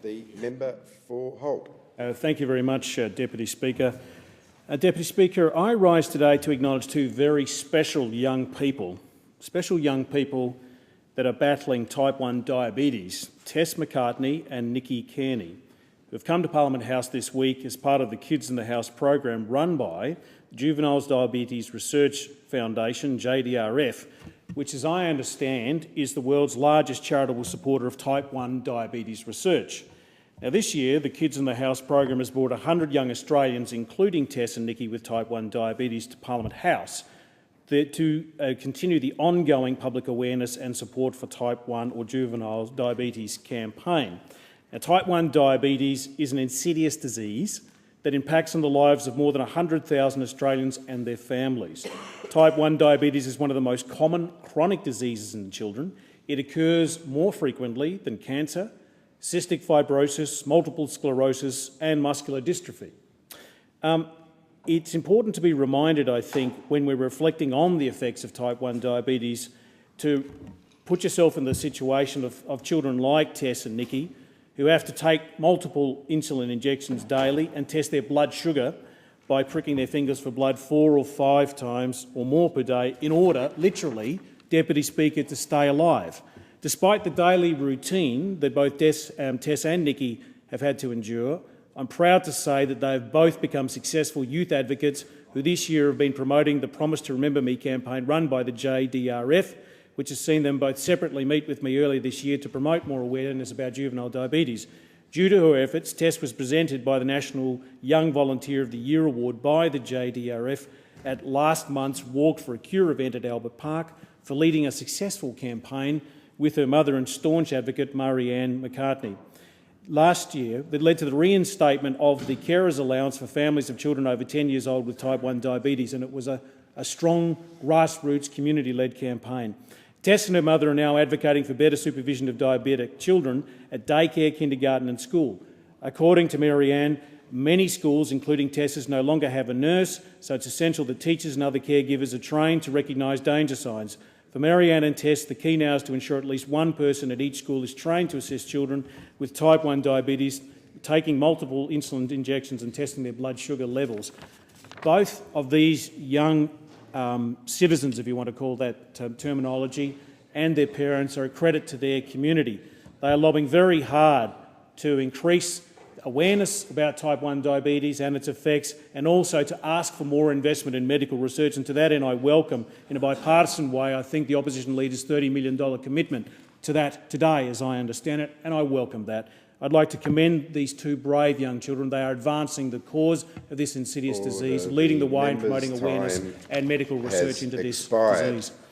The member for Holt. Thank you very much, Deputy Speaker. Deputy Speaker, I rise today to acknowledge two very special young people that are battling type 1 diabetes, Tess McCartney and Nikki Kearney, who have come to Parliament House this week as part of the Kids in the House program run by the Juveniles Diabetes Research Foundation, JDRF, which, as I understand, is the world's largest charitable supporter of type 1 diabetes research. Now, this year, the Kids in the House program has brought 100 young Australians, including Tess and Nikki with type 1 diabetes, to Parliament House to continue the ongoing public awareness and support for type 1 or juvenile diabetes campaign. Now, type 1 diabetes is an insidious disease that impacts on the lives of more than 100,000 Australians and their families. Type 1 diabetes is one of the most common chronic diseases in children. It occurs more frequently than cancer, cystic fibrosis, multiple sclerosis and muscular dystrophy. It's important to be reminded, I think, when we're reflecting on the effects of type 1 diabetes, to put yourself in the situation of children like Tess and Nikki, who have to take multiple insulin injections daily and test their blood sugar by pricking their fingers for blood 4 or 5 times or more per day in order, literally, Deputy Speaker, to stay alive. Despite the daily routine that both Tess and Nikki have had to endure, I'm proud to say that they have both become successful youth advocates who this year have been promoting the Promise to Remember Me campaign run by the JDRF, which has seen them both separately meet with me earlier this year to promote more awareness about juvenile diabetes. Due to her efforts, Tess was presented by the National Young Volunteer of the Year Award by the JDRF at last month's Walk for a Cure event at Albert Park for leading a successful campaign with her mother and staunch advocate Marianne McCartney. Last year, that led to the reinstatement of the carers allowance for families of children over 10 years old with type 1 diabetes, and it was a strong grassroots community-led campaign. Tess and her mother are now advocating for better supervision of diabetic children at daycare, kindergarten and school. According to Marianne, many schools, including Tess's, no longer have a nurse, so it's essential that teachers and other caregivers are trained to recognise danger signs. For Marianne and Tess, the key now is to ensure at least one person at each school is trained to assist children with type 1 diabetes, taking multiple insulin injections and testing their blood sugar levels. Both of these young citizens, if you want to call that terminology, and their parents are a credit to their community. They are lobbying very hard to increase awareness about type 1 diabetes and its effects, and also to ask for more investment in medical research. And to that end, I welcome, in a bipartisan way, I think the opposition leader's $30 million commitment to that today, as I understand it, and I welcome that. I'd like to commend these two brave young children. They are advancing the cause of this insidious disease, leading the way in promoting awareness and medical research into this disease.